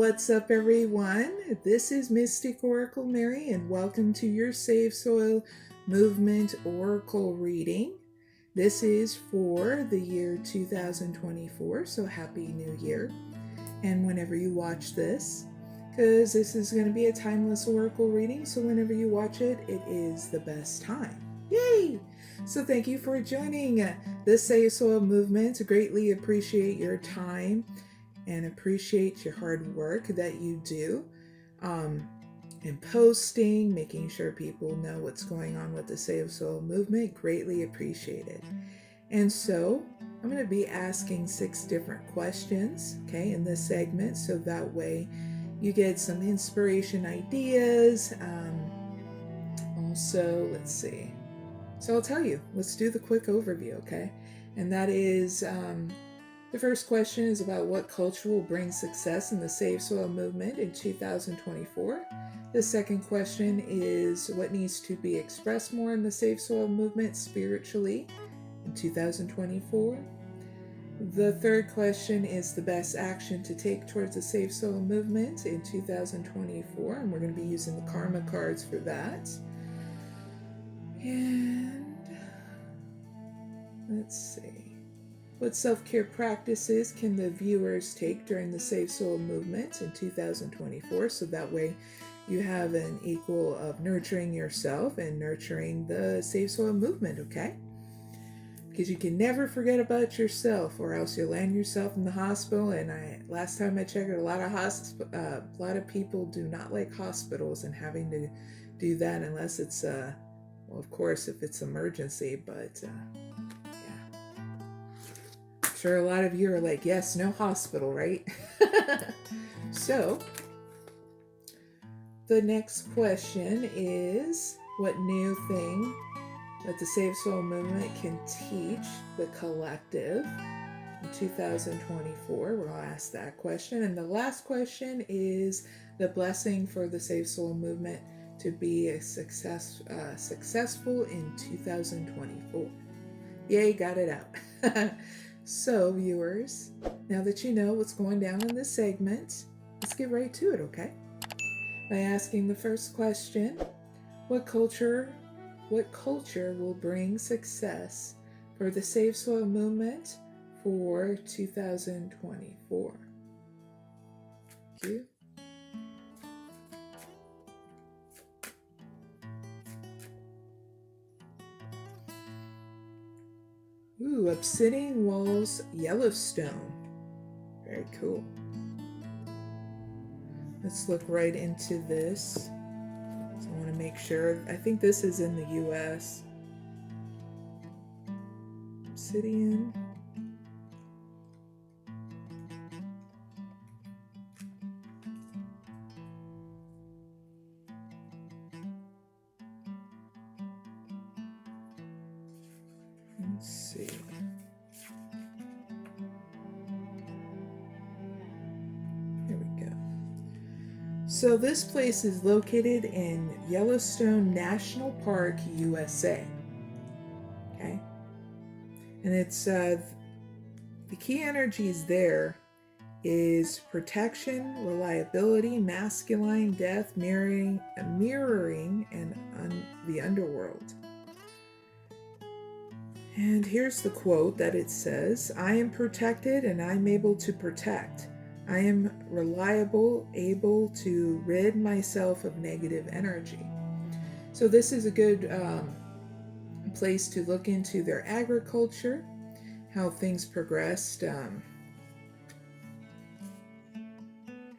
What's up, everyone? This is mysticoraclemary, and welcome to your Save Soil Movement Oracle reading. This is for the year 2024, so Happy New Year. And whenever you watch this, because this is going to be a timeless oracle reading, so whenever you watch it, it is the best time. Yay! So thank you for joining the Save Soil Movement. Greatly appreciate your time and appreciate your hard work that you do in posting, making sure people know what's going on with the Save Soil Movement. Greatly appreciated. And so I'm going to be asking 6 different questions, okay, in this segment, so that way you get some inspiration ideas. Also, let's see. So I'll tell you, let's do the quick overview, okay? And that is, the first question is about what culture will bring success in the Save Soil Movement in 2024. The second question is what needs to be expressed more in the Save Soil Movement spiritually in 2024. The third question is the best action to take towards the Save Soil Movement in 2024, and we're going to be using the karma cards for that. And let's see. What self-care practices can the viewers take during the Save Soil Movement in 2024? So that way you have an equal of nurturing yourself and nurturing the Save Soil Movement, okay? Because you can never forget about yourself, or else you'll land yourself in the hospital. And last time I checked, a lot of people do not like hospitals and having to do that unless it's well, of course, if it's emergency, but yeah. I'm sure a lot of you are like, yes, no hospital, right? So, the next question is, what new thing that the Save Soil Movement can teach the collective in 2024? We'll ask that question. And the last question is the blessing for the Save Soil Movement to be a successful in 2024. Yay, got it out. So, viewers, now that you know what's going down in this segment, let's get right to it, okay? By asking the first question, what culture will bring success for the Save Soil Movement for 2024? Thank you. Ooh, Obsidian Walls, Yellowstone. Very cool. Let's look right into this. So I want to make sure. I think this is in the US. Obsidian. Let's see. Here we go. So this place is located in Yellowstone National Park, USA. Okay. And it's the key energies there is protection, reliability, masculine, death, mirroring, and the underworld. And here's the quote that it says, I am protected and I'm able to protect. I am reliable, able to rid myself of negative energy. So this is a good place to look into their agriculture, how things progressed.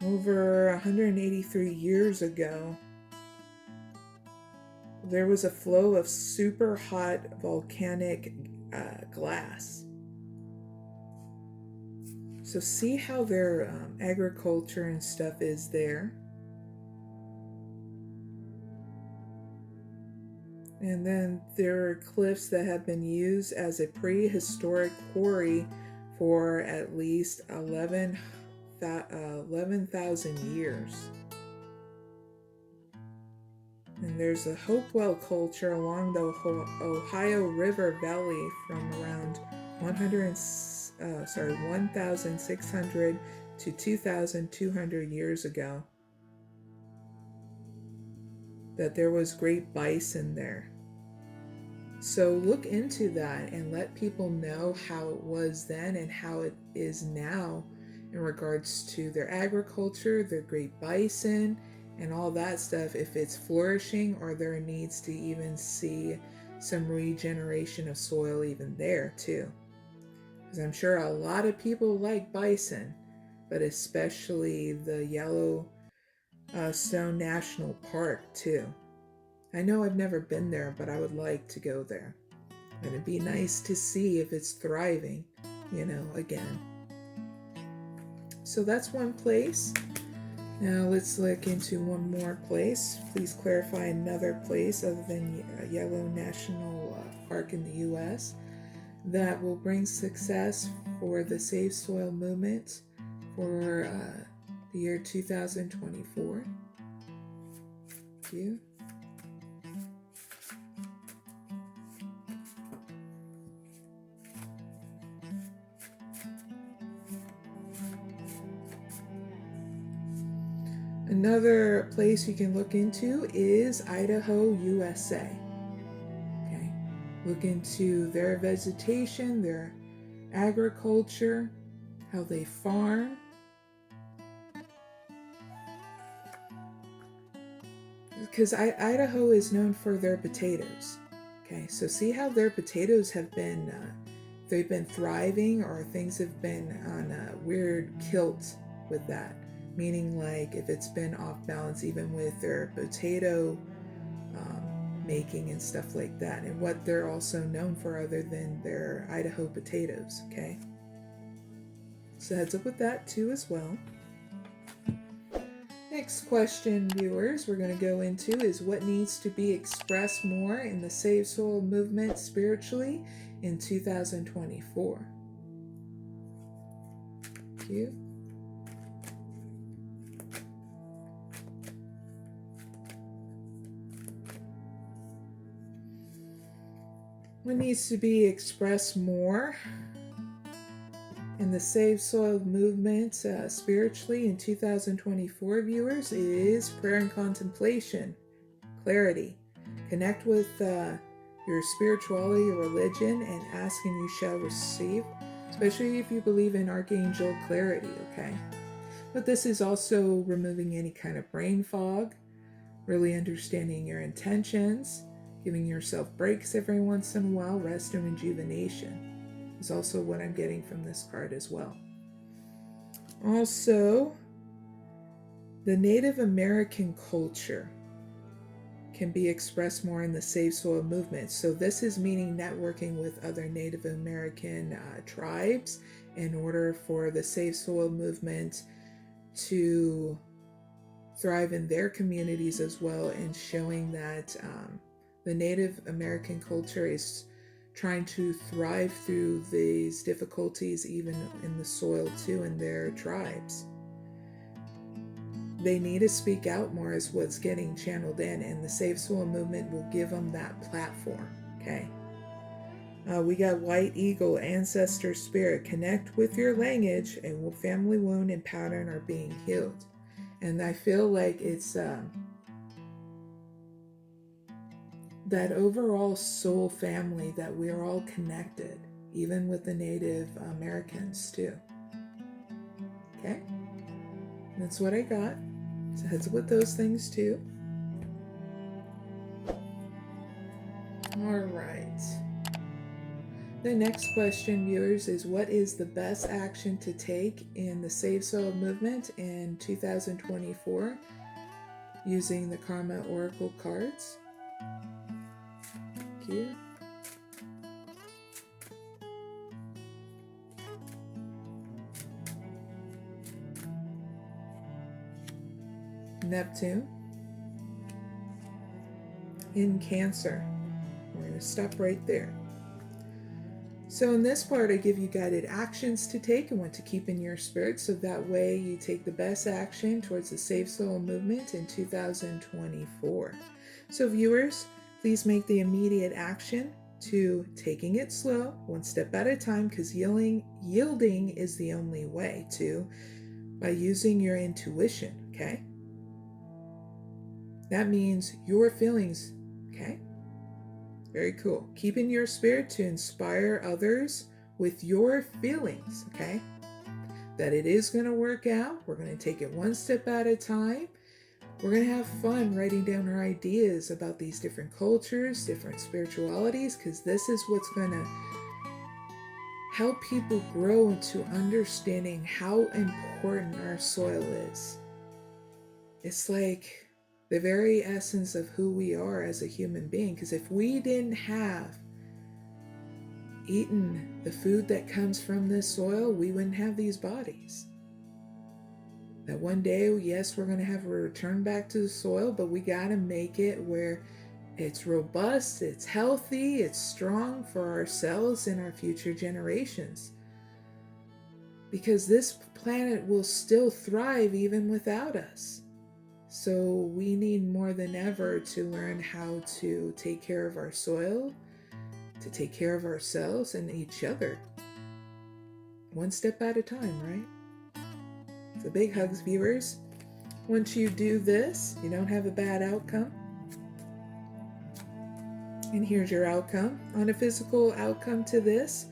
Over 183 years ago, there was a flow of super hot volcanic glass. So see how their agriculture and stuff is there. And then there are cliffs that have been used as a prehistoric quarry for at least 11,000 years. And there's a Hopewell culture along the Ohio River Valley from around 1,600 to 2,200 years ago, that there was great bison there. So look into that and let people know how it was then and how it is now in regards to their agriculture, their great bison, and all that stuff, if it's flourishing or there needs to even see some regeneration of soil even there too. Because I'm sure a lot of people like bison, but especially the Yellowstone National Park too. I know I've never been there, but I would like to go there. And it'd be nice to see if it's thriving, again. So that's one place. Now let's look into one more place. Please clarify another place other than Yellowstone National Park in the U.S. that will bring success for the Save Soil movement for the year 2024. Thank you. Another place you can look into is Idaho, USA. Okay, look into their vegetation, their agriculture, how they farm. Because Idaho is known for their potatoes. Okay, so see how their potatoes have been, they've been thriving, or things have been on a weird kilt with that. Meaning like if it's been off balance even with their potato making and stuff like that, and what they're also known for other than their Idaho potatoes, okay? So heads up with that too as well. Next question, viewers, we're going to go into is what needs to be expressed more in the Save Soil movement spiritually in 2024. Thank you. What needs to be expressed more in the Save Soil movement spiritually in 2024, viewers, is prayer and contemplation, clarity. Connect with your spirituality, your religion, and ask and you shall receive, especially if you believe in archangel clarity, okay? But this is also removing any kind of brain fog, really understanding your intentions, giving yourself breaks every once in a while, rest and rejuvenation is also what I'm getting from this card as well. Also, the Native American culture can be expressed more in the Save Soil movement. So this is meaning networking with other Native American tribes in order for the Save Soil movement to thrive in their communities as well, and showing that the Native American culture is trying to thrive through these difficulties even in the soil too in their tribes. They need to speak out more is what's getting channeled in, and the Save Soil movement will give them that platform, okay? We got White Eagle, Ancestor Spirit. Connect with your lineage, and family wound and pattern are being healed. And I feel like it's that overall soul family, that we are all connected, even with the Native Americans too. Okay? That's what I got. So heads up with those things too. All right. The next question, viewers, is what is the best action to take in the Save Soil movement in 2024 using the Karma Oracle cards? Thank you. Neptune in Cancer. We're going to stop right there. So in this part, I give you guided actions to take and what to keep in your spirit, so that way you take the best action towards the Save Soil movement in 2024. So viewers, please make the immediate action to taking it slow, one step at a time, because yielding is the only way to by using your intuition, okay? That means your feelings, okay? Very cool. Keeping your spirit to inspire others with your feelings, okay? That it is going to work out. We're going to take it one step at a time. We're going to have fun writing down our ideas about these different cultures, different spiritualities, because this is what's going to help people grow into understanding how important our soil is. It's like the very essence of who we are as a human being, because if we didn't have eaten the food that comes from this soil, we wouldn't have these bodies. That one day, yes, we're going to have a return back to the soil, but we got to make it where it's robust, it's healthy, it's strong for ourselves and our future generations. Because this planet will still thrive even without us. So we need more than ever to learn how to take care of our soil, to take care of ourselves and each other. One step at a time, right? So big hugs, viewers. Once you do this, you don't have a bad outcome. And here's your outcome. On a physical outcome to this,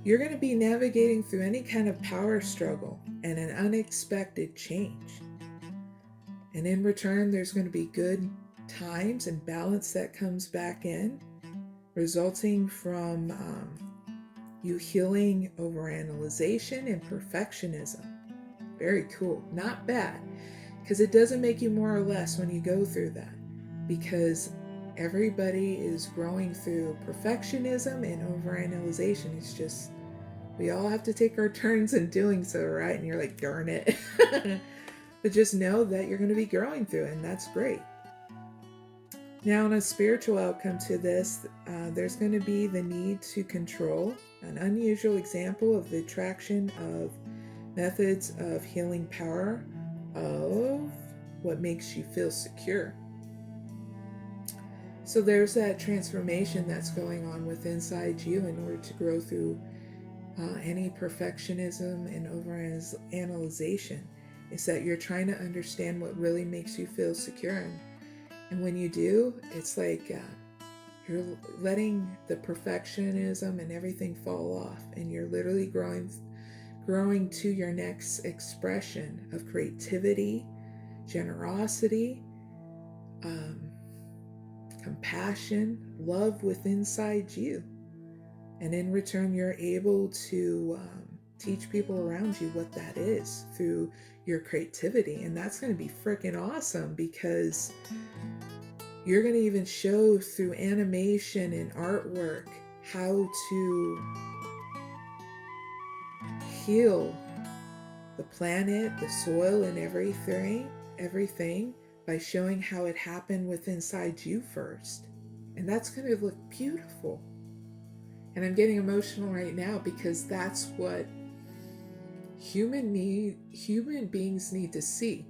you're going to be navigating through any kind of power struggle and an unexpected change. And in return, there's going to be good times and balance that comes back in, resulting from you healing overanalyzation and perfectionism. Very cool. Not bad, because it doesn't make you more or less when you go through that, because everybody is growing through perfectionism and overanalyzation. It's just, we all have to take our turns in doing so, right? And you're like, darn it. But just know that you're going to be growing through it, and that's great. Now, on a spiritual outcome to this, there's going to be the need to control, an unusual example of the attraction of methods of healing power of what makes you feel secure. So there's that transformation that's going on with inside you in order to grow through any perfectionism and overanalyzation. Is that you're trying to understand what really makes you feel secure. And when you do, it's like you're letting the perfectionism and everything fall off, and you're literally growing to your next expression of creativity, generosity, compassion, love within inside you. And in return, you're able to teach people around you what that is through your creativity. And that's going to be freaking awesome, because you're going to even show through animation and artwork how to heal the planet, the soil, and everything by showing how it happened within inside you first. And that's going to look beautiful. And I'm getting emotional right now, because that's what human beings need to see.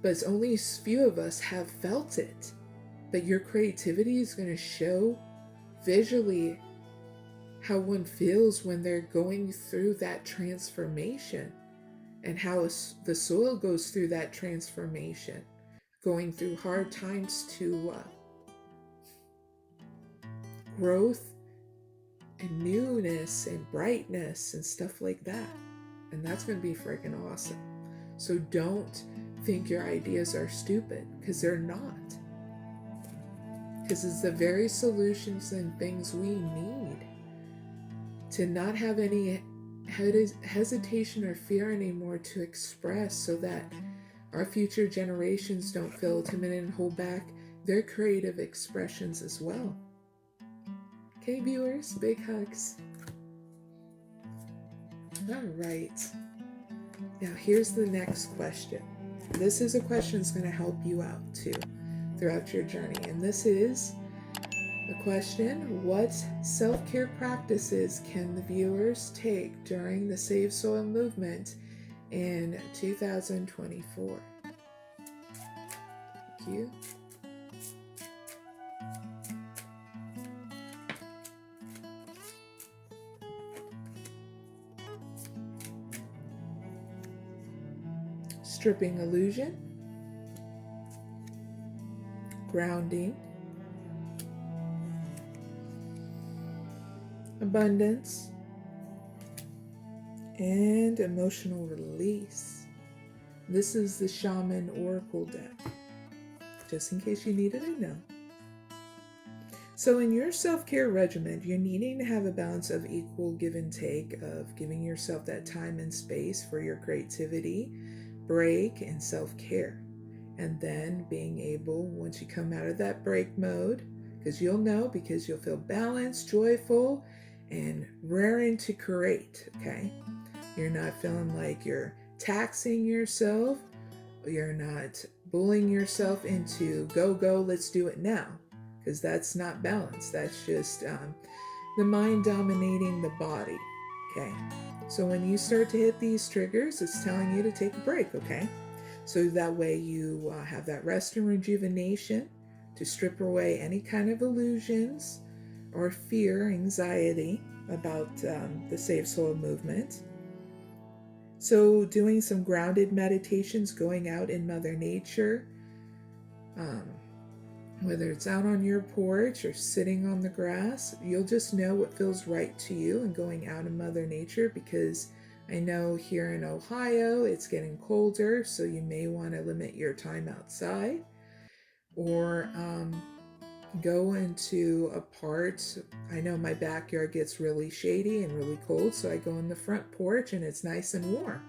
But it's only a few of us have felt it. But your creativity is going to show visually how one feels when they're going through that transformation, and how the soil goes through that transformation, going through hard times to growth and newness and brightness and stuff like that. And that's going to be freaking awesome. So don't think your ideas are stupid, because they're not. Because it's the very solutions and things we need to not have any hesitation or fear anymore to express, so that our future generations don't feel timid and hold back their creative expressions as well. Okay, viewers, big hugs. All right. Now, here's the next question. This is a question that's going to help you out too throughout your journey. And this is the question: what self-care practices can the viewers take during the Save Soil movement in 2024? Thank you. stripping illusion, grounding, abundance, and emotional release. This is the Shaman Oracle deck, just in case you needed to know. So in your self-care regimen, you're needing to have a balance of equal give and take, of giving yourself that time and space for your creativity, break, and self-care. And then being able, once you come out of that break mode, because you'll feel balanced, joyful, and raring to create, okay? You're not feeling like you're taxing yourself. You're not bullying yourself into go, let's do it now. Because that's not balance. That's just the mind dominating the body, okay? So when you start to hit these triggers, it's telling you to take a break, okay? So that way you have that rest and rejuvenation to strip away any kind of illusions or fear, anxiety about the Save Soil movement. So doing some grounded meditations, going out in Mother Nature, whether it's out on your porch or sitting on the grass, you'll just know what feels right to you and going out in Mother Nature, because I know here in Ohio it's getting colder, so you may want to limit your time outside, or go into a part. I know my backyard gets really shady and really cold, so I go in the front porch and it's nice and warm.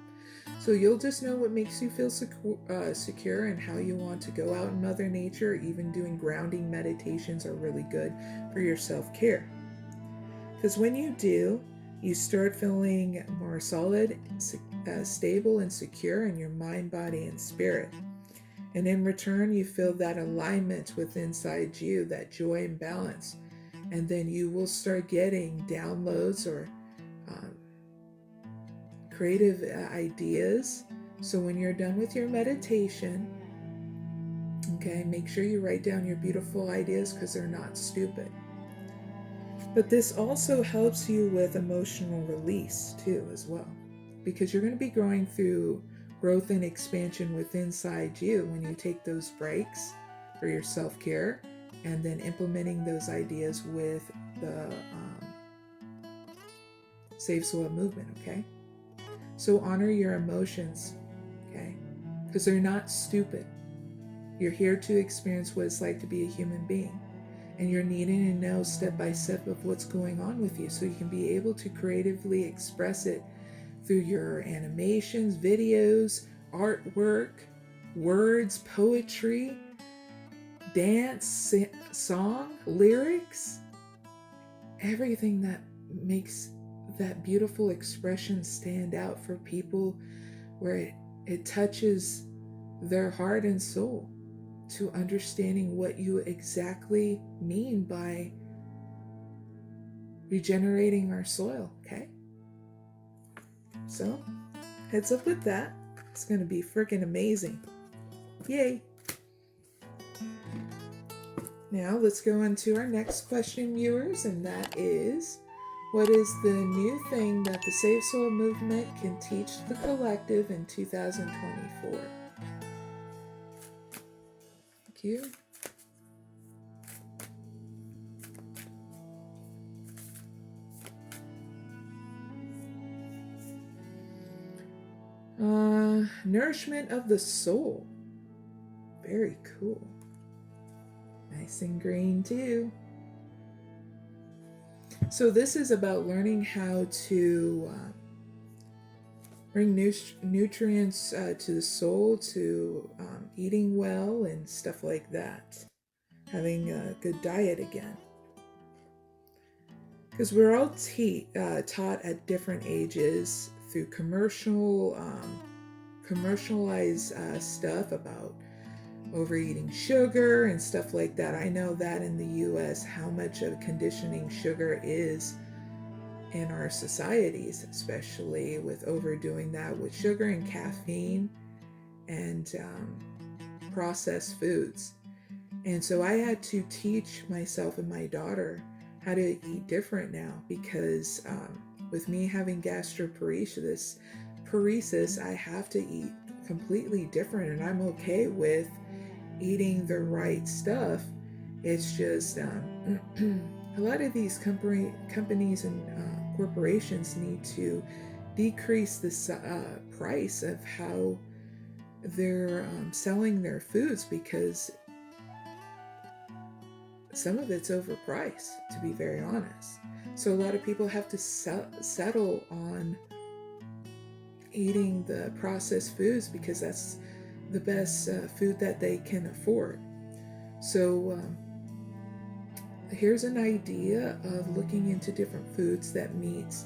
So you'll just know what makes you feel secure and how you want to go out in Mother Nature. Even doing grounding meditations are really good for your self-care. Because when you do, you start feeling more solid, stable, and secure in your mind, body, and spirit. And in return, you feel that alignment with inside you, that joy and balance. And then you will start getting downloads or creative ideas. So when you're done with your meditation, okay, make sure you write down your beautiful ideas, because they're not stupid. But this also helps you with emotional release too, as well, because you're going to be going through growth and expansion with inside you when you take those breaks for your self-care, and then implementing those ideas with the Save Soil movement, okay? So honor your emotions, okay? Because they're not stupid. You're here to experience what it's like to be a human being. And you're needing to know step by step of what's going on with you, so you can be able to creatively express it through your animations, videos, artwork, words, poetry, dance, song, lyrics, everything that makes that beautiful expression stand out for people, where it touches their heart and soul to understanding what you exactly mean by regenerating our soil, okay? So, heads up with that. It's going to be freaking amazing. Yay! Now, let's go into our next question, viewers, and that is, what is the new thing that the Save Soil movement can teach the collective in 2024? Thank you. Nourishment of the soul. Very cool. Nice and green too. So this is about learning how to bring nutrients to the soul, to eating well and stuff like that. Having a good diet again. Because we're all taught at different ages through commercialized stuff about overeating sugar and stuff like that. I know that in the US, how much of conditioning sugar is in our societies, especially with overdoing that with sugar and caffeine and processed foods. And so I had to teach myself and my daughter how to eat different now, because with me having gastroparesis, I have to eat completely different, and I'm okay with eating the right stuff. It's just a lot of these companies and corporations need to decrease the price of how they're selling their foods, because some of it's overpriced, to be very honest. So a lot of people have to settle on eating the processed foods because that's the best food that they can afford. So here's an idea of looking into different foods that meets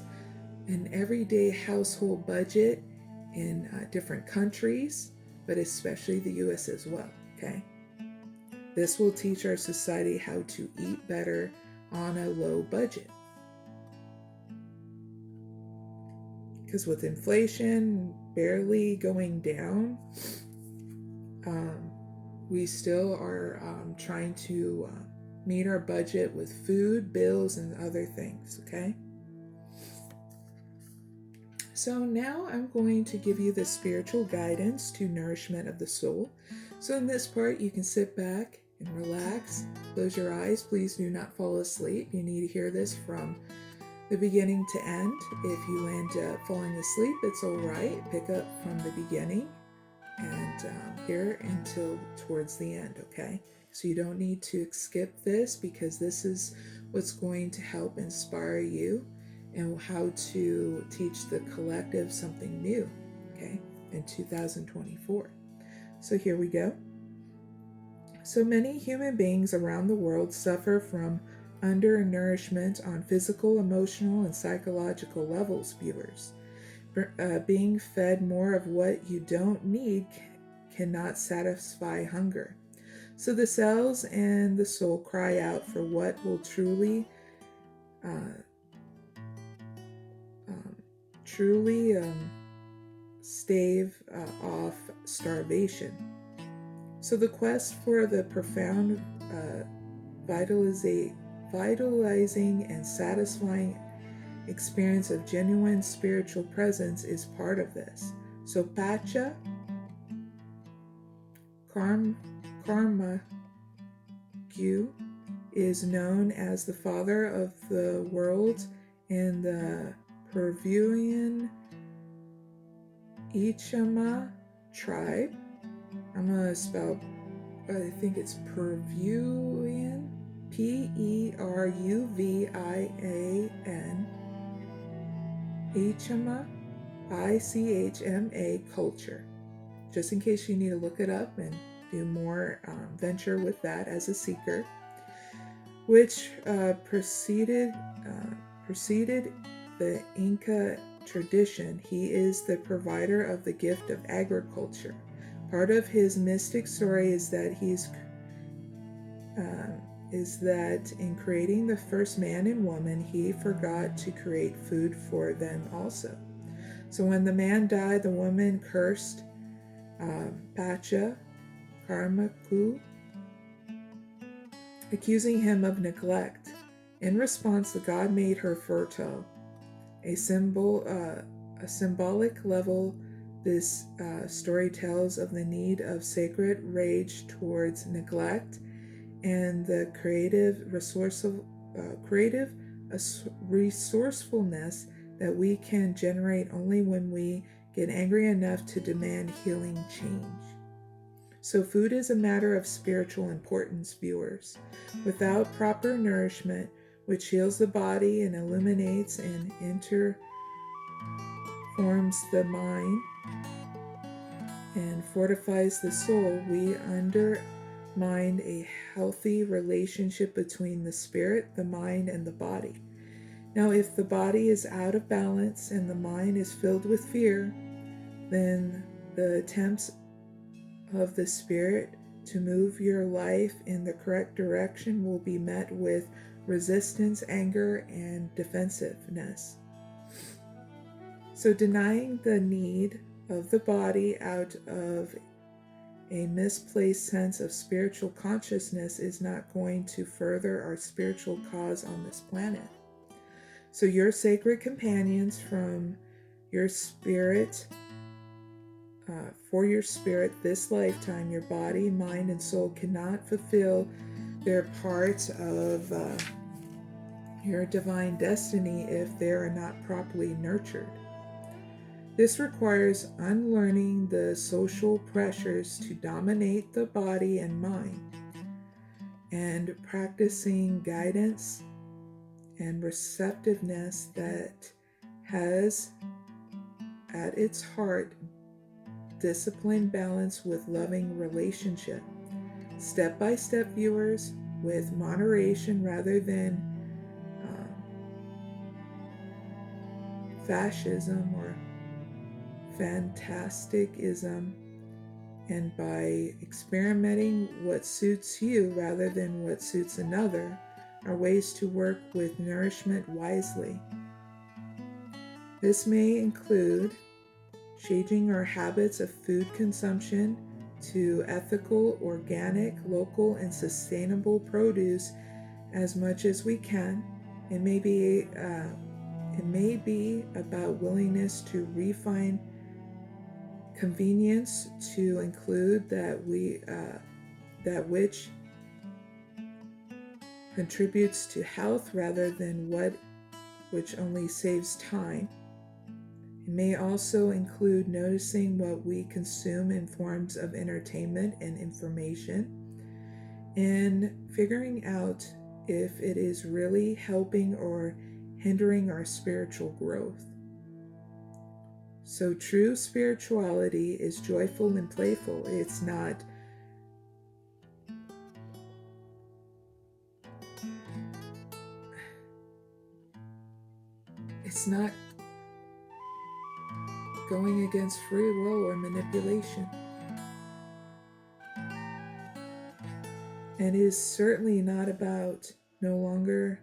an everyday household budget in different countries, but especially the US as well, okay? This will teach our society how to eat better on a low budget. Because with inflation barely going down, we still are trying to meet our budget with food, bills, and other things, okay? So now I'm going to give you the spiritual guidance to nourishment of the soul. So in this part, you can sit back and relax, close your eyes. Please do not fall asleep. You need to hear this from the beginning to end. If you end up falling asleep, it's all right. Pick up from the beginning and hear until towards the end, okay? So you don't need to skip this, because this is what's going to help inspire you and how to teach the collective something new, okay, in 2024. So here we go. So many human beings around the world suffer from undernourishment on physical, emotional, and psychological levels, viewers. Being fed more of what you don't need cannot satisfy hunger. So the cells and the soul cry out for what will truly stave off starvation. So the quest for the profound vitalizing and satisfying experience of genuine spiritual presence is part of this. So Pacha Karma is known as the father of the world in the Peruvian 𝐖ᴇʟᴏᴍᴇ tribe. I'm going to spell, I think it's Peruvian, Peruvian, 𝐖ᴇʟᴏᴍᴇ culture. Just in case you need to look it up and do more venture with that as a seeker, which preceded the Inca tradition. He is the provider of the gift of agriculture. Part of his mystic story is that in creating the first man and woman, he forgot to create food for them also. So when the man died, the woman cursed Pacha Karmaku, accusing him of neglect. In response, the god made her fertile. A symbolic level, this story tells of the need of sacred rage towards neglect and the creative resourcefulness that we can generate only when we get angry enough to demand healing change. So food is a matter of spiritual importance, viewers. Without proper nourishment, which heals the body and illuminates and interforms the mind and fortifies the soul, we undermine a healthy relationship between the spirit, the mind, and the body. Now, if the body is out of balance and the mind is filled with fear, then the attempts of the spirit to move your life in the correct direction will be met with resistance, anger, and defensiveness. So denying the need of the body out of a misplaced sense of spiritual consciousness is not going to further our spiritual cause on this planet. So your sacred companions from your spirit for your spirit this lifetime, your body, mind, and soul cannot fulfill their parts of your divine destiny if they are not properly nurtured. This requires unlearning the social pressures to dominate the body and mind, and practicing guidance and receptiveness that has at its heart discipline balance with loving relationship. Step-by-step, viewers, with moderation rather than fascism or fantasticism, and by experimenting what suits you rather than what suits another, are ways to work with nourishment wisely. This may include changing our habits of food consumption to ethical, organic, local, and sustainable produce as much as we can. It may be about willingness to refine convenience to include that which contributes to health rather than which only saves time. It may also include noticing what we consume in forms of entertainment and information, and figuring out if it is really helping or hindering our spiritual growth. So true spirituality is joyful and playful. It's not going against free will or manipulation. And is certainly not about no longer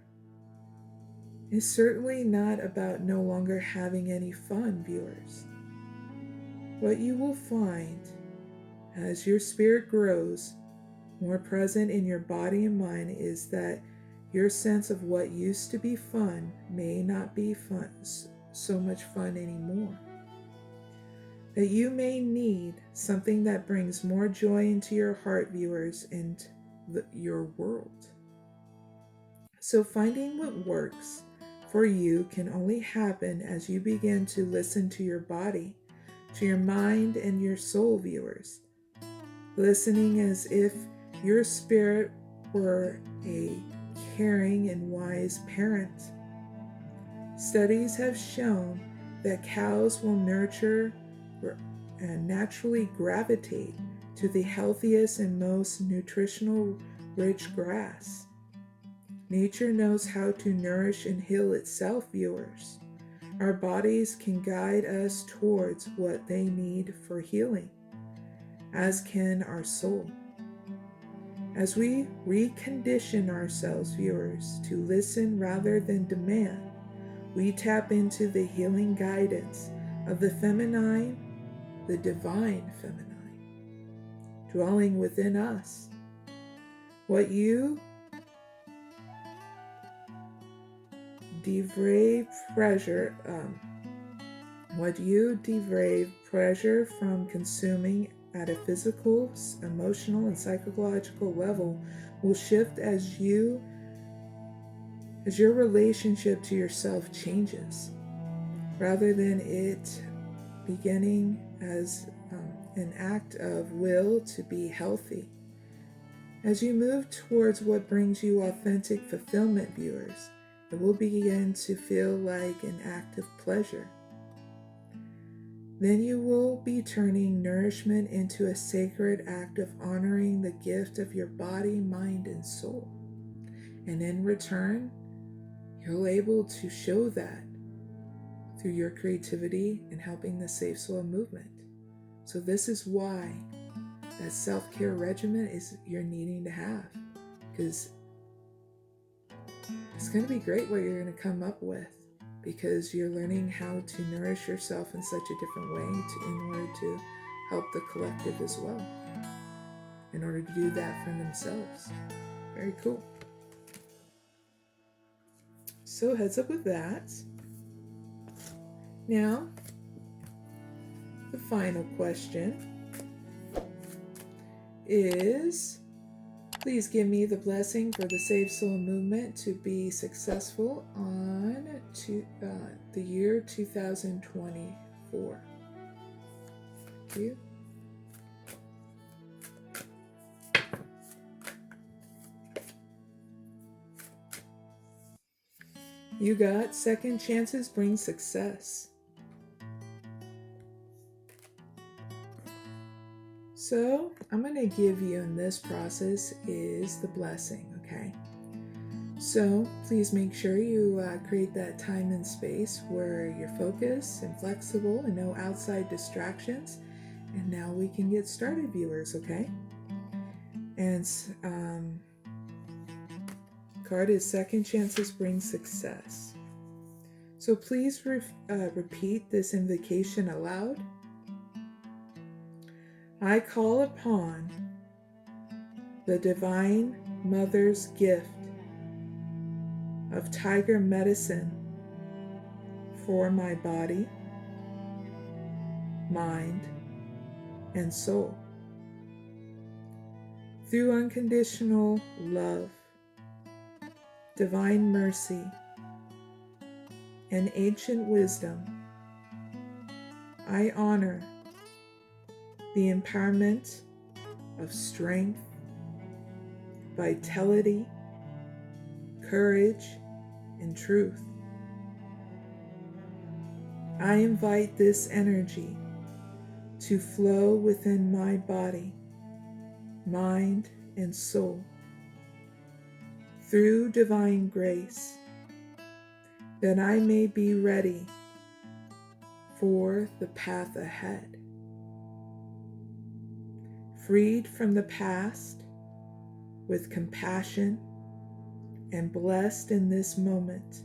having any fun, viewers. What you will find as your spirit grows more present in your body and mind is that your sense of what used to be fun may not be so much fun anymore. That you may need something that brings more joy into your heart, viewers, and your world. So finding what works for you can only happen as you begin to listen to your body, to your mind, and your soul, viewers. Listening as if your spirit were a caring and wise parent. Studies have shown that cows will nurture and naturally gravitate to the healthiest and most nutritional rich grass. Nature knows how to nourish and heal itself, viewers. Our bodies can guide us towards what they need for healing, as can our soul. As we recondition ourselves, viewers, to listen rather than demand, we tap into the healing guidance of the feminine, the divine feminine, dwelling within us. What you deprive pleasure from consuming at a physical, emotional, and psychological level will shift as your relationship to yourself changes, rather than it beginning as an act of will to be healthy. As you move towards what brings you authentic fulfillment, viewers, it will begin to feel like an act of pleasure. Then you will be turning nourishment into a sacred act of honoring the gift of your body, mind, and soul. And in return, you're able to show that through your creativity and helping the Safe Soil movement. So this is why that self-care regimen is you're needing to have, because it's going to be great what you're going to come up with, because you're learning how to nourish yourself in such a different way in order to help the collective as well, in order to do that for themselves. Very cool. So heads up with that. Now, the final question is, please give me the blessing for the Save Soul movement to be successful on the year 2024. Thank you. You got second chances bring success. So I'm going to give you in this process is the blessing, okay? So please make sure you create that time and space where you're focused and flexible and no outside distractions. And now we can get started, viewers, okay? And card is second chances bring success. So please repeat this invocation aloud. I call upon the Divine Mother's gift of tiger medicine for my body, mind, and soul. Through unconditional love, divine mercy, and ancient wisdom, I honor the empowerment of strength, vitality, courage, and truth. I invite this energy to flow within my body, mind, and soul through divine grace, that I may be ready for the path ahead. Freed from the past with compassion and blessed in this moment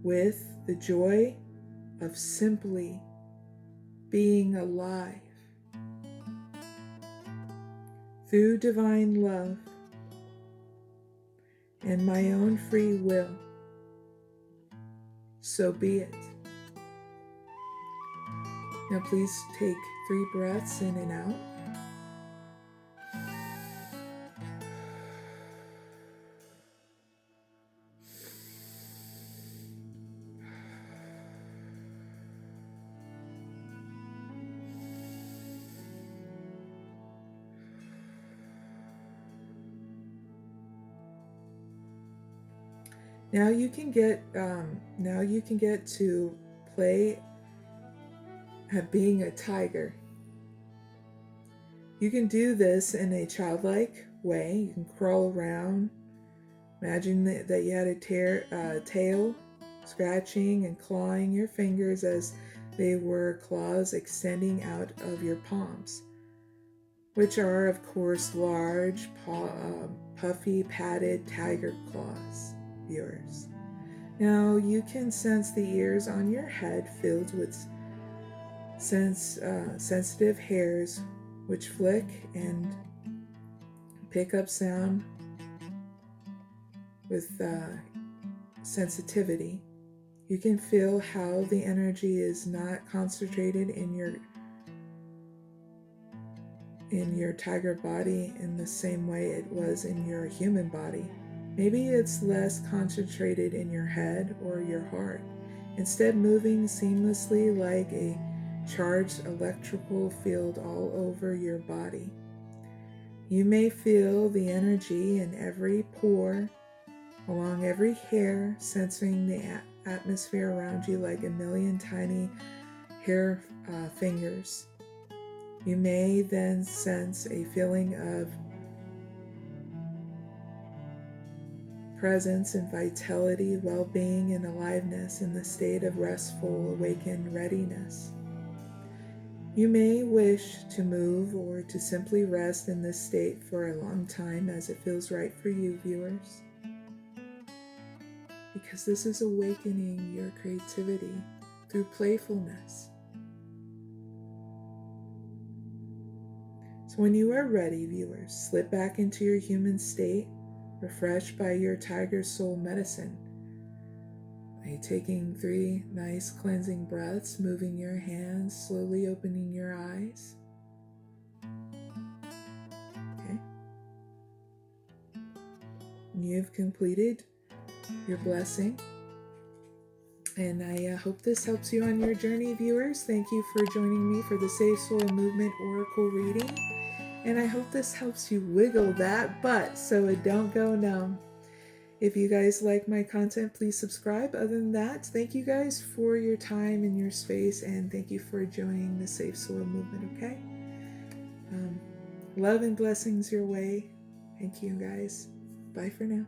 with the joy of simply being alive. Through divine love and my own free will, so be it. Now please take 3 breaths in and out. Now you can get to play at being a tiger. You can do this in a childlike way. You can crawl around. Imagine that you had a tail, scratching and clawing your fingers as they were claws extending out of your palms, which are, of course, large, puffy, padded tiger claws, viewers. Now you can sense the ears on your head filled with sensitive hairs which flick and pick up sound with sensitivity. You can feel how the energy is not concentrated in your tiger body in the same way it was in your human body. Maybe it's less concentrated in your head or your heart, instead moving seamlessly like a charged electrical field all over your body. You may feel the energy in every pore, along every hair, sensing the atmosphere around you like a million tiny hair fingers. You may then sense a feeling of presence and vitality, well-being, and aliveness in the state of restful, awakened readiness. You may wish to move or to simply rest in this state for a long time as it feels right for you, viewers, because this is awakening your creativity through playfulness. So when you are ready, viewers, slip back into your human state, refreshed by your tiger soul medicine. By taking 3 nice cleansing breaths, moving your hands, slowly opening your eyes. Okay. You've completed your blessing. And I hope this helps you on your journey, viewers. Thank you for joining me for the Save Soil Movement Oracle reading. And I hope this helps you wiggle that butt so it don't go numb. If you guys like my content, please subscribe. Other than that, thank you guys for your time and your space, and thank you for joining the Safe Soil Movement, okay? Love and blessings your way. Thank you guys. Bye for now.